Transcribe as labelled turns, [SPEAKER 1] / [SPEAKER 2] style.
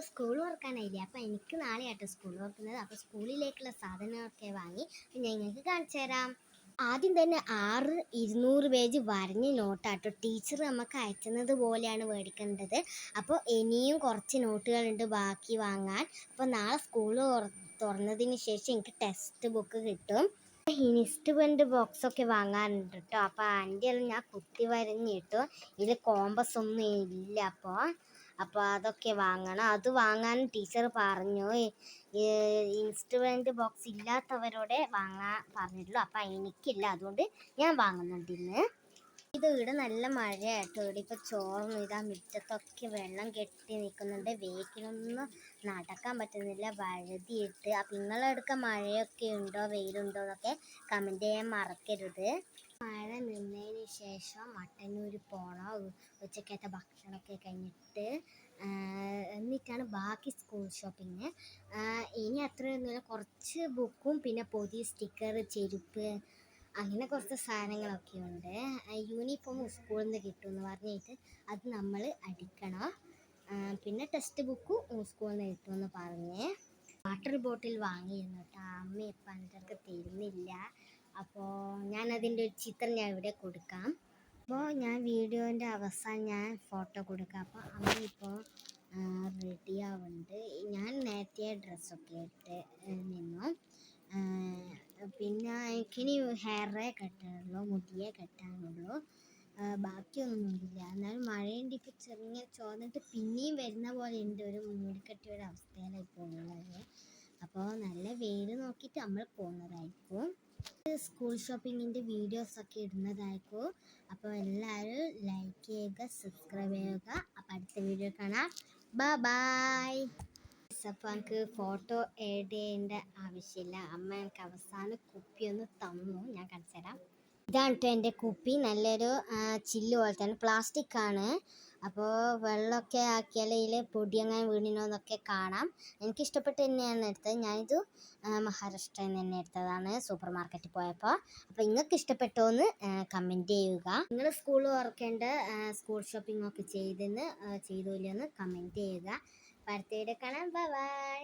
[SPEAKER 1] School തുറക്കാനായില്ലേ. അപ്പോൾ എനിക്ക് നാളെയാട്ടോ school തുറക്കുന്നത്. അപ്പോൾ സ്കൂളിലേക്കുള്ള സാധനങ്ങളൊക്കെ വാങ്ങി ഞാൻ നിങ്ങൾക്ക് കാണിച്ചു തരാം. ആദ്യം തന്നെ 200 പേജ് വരഞ്ഞ നോട്ടാട്ടോ ടീച്ചർ നമുക്ക് അയക്കുന്നത് പോലെയാണ് മേടിക്കേണ്ടത്. അപ്പോൾ ഇനിയും കുറച്ച് നോട്ടുകളുണ്ട് ബാക്കി വാങ്ങാൻ. അപ്പോൾ നാളെ സ്കൂൾ തുറന്നതിന് ശേഷം എനിക്ക് ടെക്സ്റ്റ് ബുക്ക് കിട്ടും. ഇൻസ്ട്രുമെൻ്റ് ബോക്സൊക്കെ വാങ്ങാനുണ്ട് കേട്ടോ. അപ്പോൾ അതിൻ്റെ എല്ലാം ഞാൻ കുത്തി വരഞ്ഞിട്ടു. ഇതിൽ കോമ്പസ് ഒന്നും ഇല്ല. അപ്പോൾ അതൊക്കെ വാങ്ങണം. അത് വാങ്ങാൻ ടീച്ചർ പറഞ്ഞു. ഇൻസ്ട്രുമെൻ്റ് ബോക്സ് ഇല്ലാത്തവരോടെ വാങ്ങാൻ പറഞ്ഞിട്ടുള്ളൂ. അപ്പോൾ എനിക്കില്ല, അതുകൊണ്ട് ഞാൻ വാങ്ങുന്നുണ്ട് ഇന്ന്. ഇവിടെ നല്ല മഴയാട്ടോ. ഇവിടെ ഇപ്പോൾ ചോർന്നു. ഇതാ മുറ്റത്തൊക്കെ വെള്ളം കെട്ടി നിൽക്കുന്നുണ്ട്. വേക്കിലൊന്നും നടക്കാൻ പറ്റുന്നില്ല, വഴുതിയിട്ട്. അപ്പം നിങ്ങളെടുക്ക മഴയൊക്കെ ഉണ്ടോ വെയിലുണ്ടോ എന്നൊക്കെ കമൻറ്റ് ചെയ്യാൻ മറക്കരുത്. മഴ നിന്നതിന് ശേഷം മട്ടന്നൂർ പോകണം. ഉച്ചക്കത്തെ ഭക്ഷണമൊക്കെ കഴിഞ്ഞിട്ട് എന്നിട്ടാണ് ബാക്കി സ്കൂൾ ഷോപ്പിങ്. ഇനി അത്രയൊന്നുമില്ല, കുറച്ച് ബുക്കും പിന്നെ പൊതി, സ്റ്റിക്കർ, ചെരുപ്പ്, അങ്ങനെ കുറച്ച് സാധനങ്ങളൊക്കെ ഉണ്ട്. യൂണിഫോം സ്കൂളിൽ നിന്ന് കിട്ടുമെന്ന് പറഞ്ഞിട്ട് അത് നമ്മൾ അടിക്കണം. പിന്നെ ടെക്സ്റ്റ് ബുക്കും സ്കൂളിൽ നിന്ന് കിട്ടുമെന്ന് പറഞ്ഞ് വാട്ടർ ബോട്ടിൽ വാങ്ങിയിരുന്നു കേട്ടോ. അമ്മ ഇപ്പം എൻ്റെ തരുന്നില്ല. അപ്പോൾ ഞാനതിൻ്റെ ഒരു ചിത്രം ഞാൻ ഇവിടെ കൊടുക്കാം. അപ്പോൾ ഞാൻ വീഡിയോൻ്റെ അവസാനം ഞാൻ ഫോട്ടോ കൊടുക്കാം. അപ്പോൾ അമ്മ ഇപ്പോൾ റെഡിയാവുന്നുണ്ട്. ഞാൻ നേരത്തെ ഡ്രസ്സൊക്കെ ഇട്ട് നിന്നു. പിന്നെ എനിക്കിനി ഹെയറേ കെട്ടാനുള്ളൂ, മുടിയേ കെട്ടാനുള്ളൂ, ബാക്കിയൊന്നുമില്ല. എന്നാലും മഴയുണ്ട്. ഇപ്പോൾ ചെറിയ ചോർന്നിട്ട് പിന്നെയും വരുന്ന പോലെ ഉണ്ട്. ഒരു മൂടിക്കെട്ടിയ ഒരു അവസ്ഥയിലായി പോകുന്നത്. അപ്പോൾ നല്ല വെയിൽ നോക്കിയിട്ട് നമ്മൾ പോകുന്നതായിരിക്കും. സ്കൂൾ ഷോപ്പിങ്ങിൻ്റെ വീഡിയോസൊക്കെ ഇടുന്നതായിരിക്കും. അപ്പോൾ എല്ലാവരും ലൈക്ക് ചെയ്യുക, സബ്സ്ക്രൈബ് ചെയ്യുക. അപ്പോൾ അടുത്ത വീഡിയോ കാണാം. ബൈ. അപ്പോൾ എനിക്ക് ഫോട്ടോ ആഡ് ചെയ്യേണ്ട ആവശ്യമില്ല. അമ്മ എനിക്ക് അവസാനം കുപ്പി ഒന്ന് തന്നു, ഞാൻ കാണിച്ചു തരാം. ഇതാണ് കേട്ടോ എൻ്റെ കുപ്പി. നല്ലൊരു ചില്ല് പോലത്തെ പ്ലാസ്റ്റിക് ആണ്. അപ്പോൾ വെള്ളമൊക്കെ ആക്കിയാൽ ഇതിൽ പൊടി അങ്ങനെ വീണിനോ എന്നൊക്കെ കാണാം. എനിക്കിഷ്ടപ്പെട്ട് തന്നെയാണ് എടുത്തത്. ഞാനിത് മഹാരാഷ്ട്രയിൽ നിന്ന് തന്നെ എടുത്തതാണ്, സൂപ്പർ മാർക്കറ്റിൽ പോയപ്പോൾ. അപ്പോൾ നിങ്ങൾക്ക് ഇഷ്ടപ്പെട്ടോ എന്ന് കമൻറ്റ് ചെയ്യുക. നിങ്ങൾ സ്കൂൾ തുറക്കേണ്ട സ്കൂൾ ഷോപ്പിംഗ് ഒക്കെ ചെയ്തോ ഇല്ലയെന്ന് കമൻറ്റ് ചെയ്യുക. അടുത്ത വീഡിയോ കാണാം. ബൈ.